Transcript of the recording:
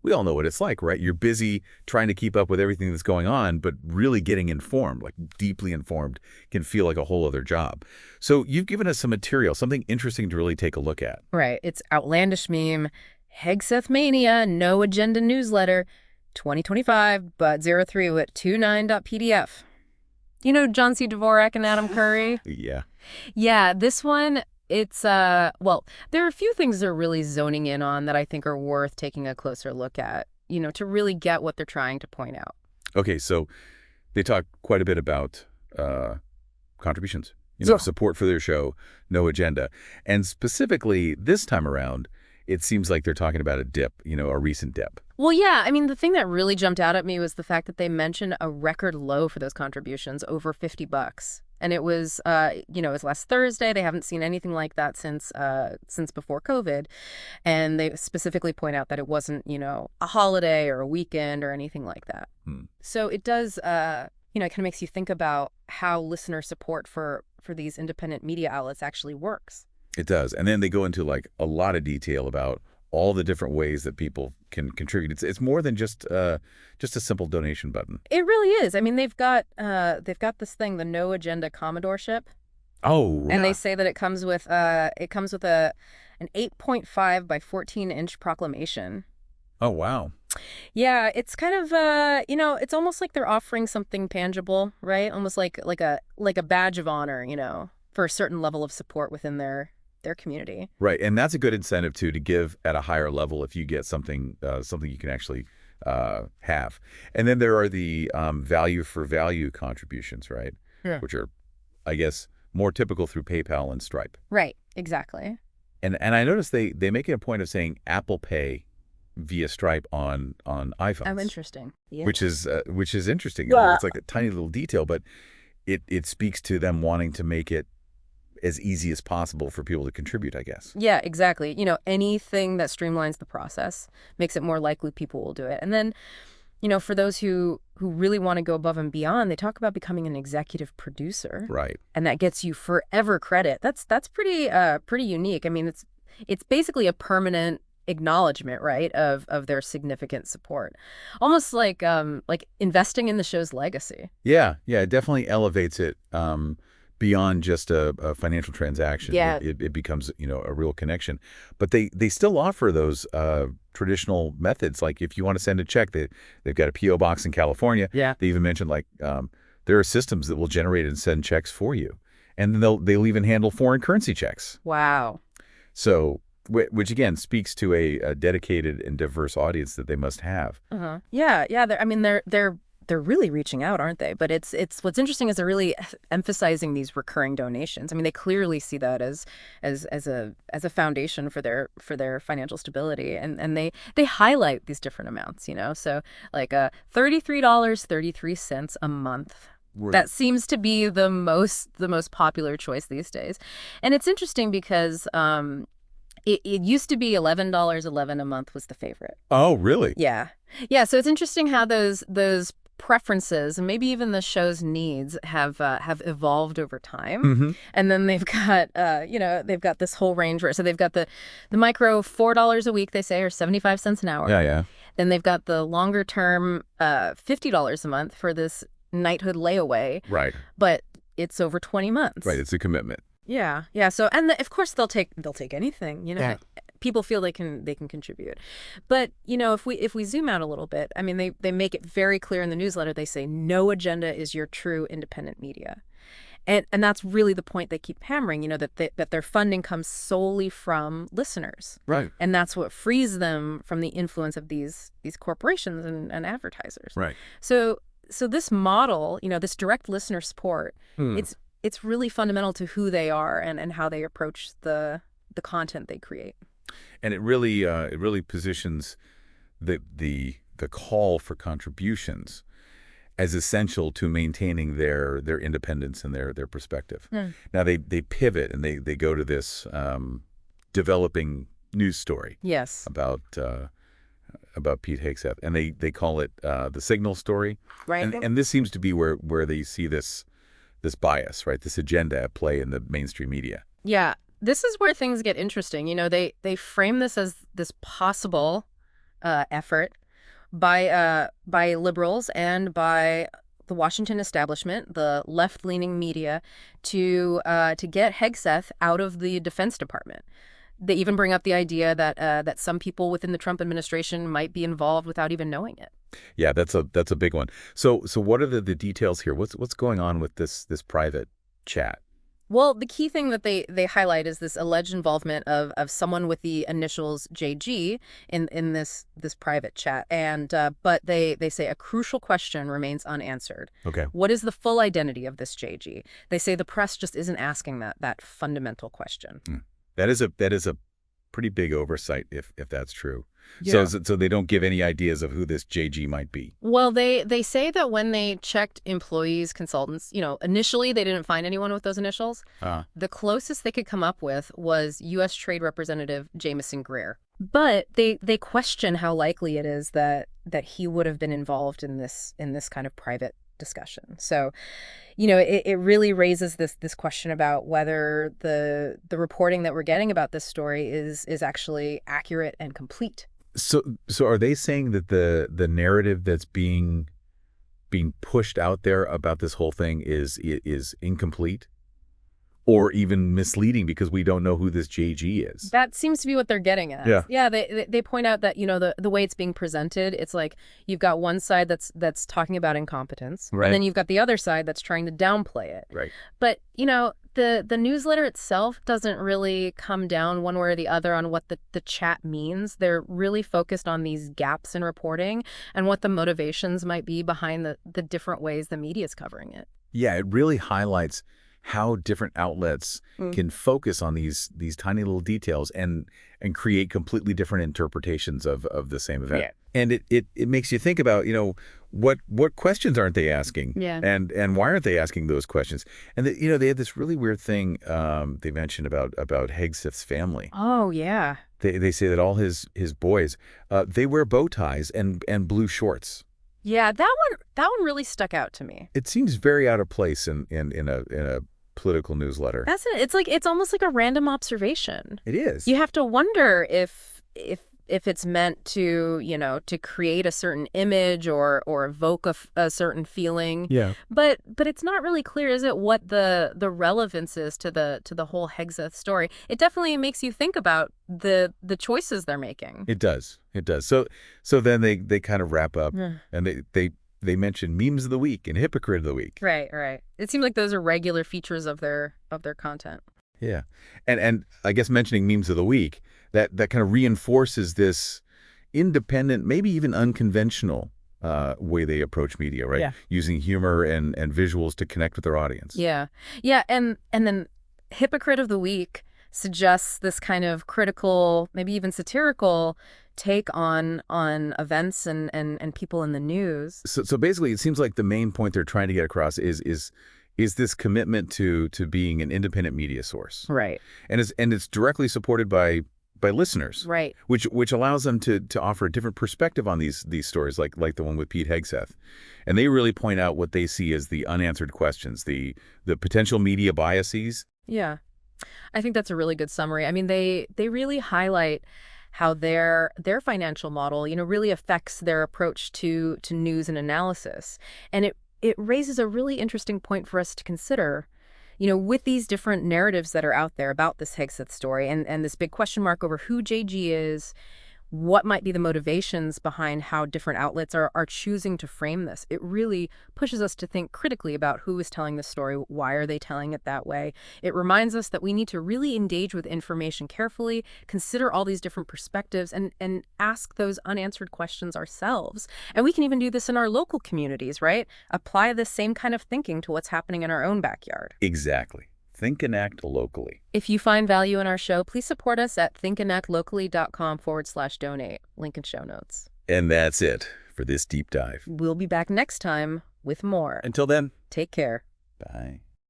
We all know what it's like, right? You're busy trying to keep up with everything that's going on, but really getting informed, like deeply informed, can feel like a whole other job. So you've given us some material, something interesting to really take a look at. Right. It's outlandish meme, Hegseth Mania, no agenda newsletter, 2025, but 03 with 29.pdf. You know John C. Dvorak and Adam Curry? Yeah. Yeah, this one, it's, well, there are a few things they're really zoning in on that I think are worth taking a closer look at, to really get what they're trying to point out. Okay, so they talk quite a bit about contributions, So, support for their show, no agenda. And specifically this time around, it seems like they're talking about a dip, a recent dip. well, yeah, I mean, the thing that really jumped out at me was the fact that they mentioned a record low for those contributions, over $50. And it was, it was last Thursday. They haven't seen anything like that since before COVID. And they specifically point out that it wasn't, a holiday or a weekend or anything like that. So it does, it kind of makes you think about how listener support for these independent media outlets actually works. It does. And then they go into like a lot of detail about all the different ways that people can contribute. It's more than just a simple donation button. It really is. I mean, they've got this thing, the No Agenda Commodoreship. Oh, And they say that it comes with an 8.5 by 14-inch proclamation. oh, wow. Yeah, it's kind of it's almost like they're offering something tangible, right? Almost like a badge of honor, for a certain level of support within their community. Right. And that's a good incentive, too, to give at a higher level if you get something you can actually have. And then there are the value for value contributions, right? Yeah. Which are, I guess, more typical through PayPal and Stripe. Right, exactly. And I noticed they make it a point of saying Apple Pay via Stripe on iPhones. Oh, interesting. Yeah. Which is interesting. Yeah. It's like a tiny little detail, but it speaks to them wanting to make it as easy as possible for people to contribute, I guess. Yeah, exactly. Anything that streamlines the process makes it more likely people will do it. And then, for those who really want to go above and beyond, they talk about becoming an executive producer. Right. And that gets you forever credit. That's pretty unique. I mean, it's basically a permanent acknowledgement, right, of their significant support. Almost like investing in the show's legacy. Yeah, it definitely elevates it beyond just a financial transaction. Yeah. It becomes, a real connection. But they still offer those traditional methods. Like if you want to send a check, they've got a P.O. box in California. Yeah. They even mentioned there are systems that will generate and send checks for you. And then they'll even handle foreign currency checks. Wow. So, which again speaks to a dedicated and diverse audience that they must have. Uh-huh. Yeah. They're really reaching out, aren't they? But it's what's interesting is they're really emphasizing these recurring donations. I mean, they clearly see that as a foundation for their financial stability, and they highlight these different amounts. So like $33.33 a month. Right. That seems to be the most popular choice these days, and it's interesting because it used to be $11.11 a month was the favorite. Oh, really? Yeah. So it's interesting how those preferences and maybe even the show's needs have evolved over time. Mm-hmm. And then they've got they've got this whole range where, so they've got the micro $4 a week, they say, or 75 cents an hour. Yeah. Then they've got the longer term $50 a month for this knighthood layaway. Right. But it's over 20 months. Right. It's a commitment. Yeah. So, and of course they'll take anything, Yeah. People feel they can contribute. But, if we zoom out a little bit, I mean, they make it very clear in the newsletter. They say no agenda is your true independent media. And that's really the point they keep hammering, that their funding comes solely from listeners. Right. And that's what frees them from the influence of these corporations and advertisers. Right. So this model, this direct listener support, it's really fundamental to who they are and how they approach the content they create. And it really positions the call for contributions as essential to maintaining their independence and their perspective. Now they pivot and they go to this developing news story. Yes. About Pete Hegseth, and they call it the signal story. Right. And this seems to be where they see this bias, right? This agenda at play in the mainstream media. Yeah. This is where things get interesting. They frame this as this possible effort by liberals and by the Washington establishment, the left-leaning media, to get Hegseth out of the Defense Department. They even bring up the idea that some people within the Trump administration might be involved without even knowing it. Yeah, that's a big one. So what are the details here? What's going on with this private chat? Well, the key thing that they highlight is this alleged involvement of someone with the initials JG in this private chat, and but they say a crucial question remains unanswered. Okay. What is the full identity of this JG? They say the press just isn't asking that fundamental question. That is a pretty big oversight if that's true. Yeah. So they don't give any ideas of who this JG might be. Well, they say that when they checked employees, consultants, initially they didn't find anyone with those initials. The closest they could come up with was U.S. Trade Representative Jamison Greer. But they question how likely it is that he would have been involved in this kind of private discussion. So, it really raises this question about whether the reporting that we're getting about this story is actually accurate and complete. So are they saying that the narrative that's being pushed out there about this whole thing is incomplete or even misleading because we don't know who this JG is? That seems to be what they're getting at. Yeah. Yeah, they point out that, the way it's being presented, it's like you've got one side that's talking about incompetence, right, and then you've got the other side that's trying to downplay it. Right. But, the newsletter itself doesn't really come down one way or the other on what the chat means. They're really focused on these gaps in reporting and what the motivations might be behind the different ways the media is covering it. Yeah, it really highlights how different outlets can focus on these tiny little details and create completely different interpretations of the same event. Yeah. And it makes you think about, what questions aren't they asking? Yeah. And why aren't they asking those questions? And they had this really weird thing they mentioned about Hegseth's family. Oh, yeah. They say that all his boys, they wear bow ties and blue shorts. Yeah, that one really stuck out to me. It seems very out of place in a political newsletter. That's it. It's almost like a random observation. It is. You have to wonder if it's meant to, to create a certain image or evoke a certain feeling. Yeah. But it's not really clear, is it, what the relevance is to the whole Hegseth story. It definitely makes you think about the choices they're making. It does. It does. So then they kind of wrap up and they mention memes of the week and hypocrite of the week. Right. It seems like those are regular features of their content. Yeah. And I guess mentioning memes of the week, that kind of reinforces this independent, maybe even unconventional way they approach media, right? Yeah. Using humor and visuals to connect with their audience. Yeah. And then hypocrite of the week suggests this kind of critical, maybe even satirical take on events and people in the news. So basically, it seems like the main point they're trying to get across is this commitment to being an independent media source, Right. And it's directly supported by listeners, Right. which allows them to offer a different perspective on these stories, like the one with Pete Hegseth, and they really point out what they see as the unanswered questions, the potential media biases. Yeah, I think that's a really good summary. I mean, they really highlight how their financial model, really affects their approach to news and analysis, and it raises a really interesting point for us to consider. With these different narratives that are out there about this Hegseth story and this big question mark over who JG is, what might be the motivations behind how different outlets are choosing to frame this. It really pushes us to think critically about who is telling the story, why are they telling it that way. It reminds us that we need to really engage with information carefully, consider all these different perspectives, and ask those unanswered questions ourselves. And we can even do this in our local communities, right? Apply this same kind of thinking to what's happening in our own backyard. Exactly. Think and act locally. If you find value in our show, please support us at thinkandactlocally.com/donate. Link in show notes. And that's it for this deep dive. We'll be back next time with more. Until then, Take care. bye.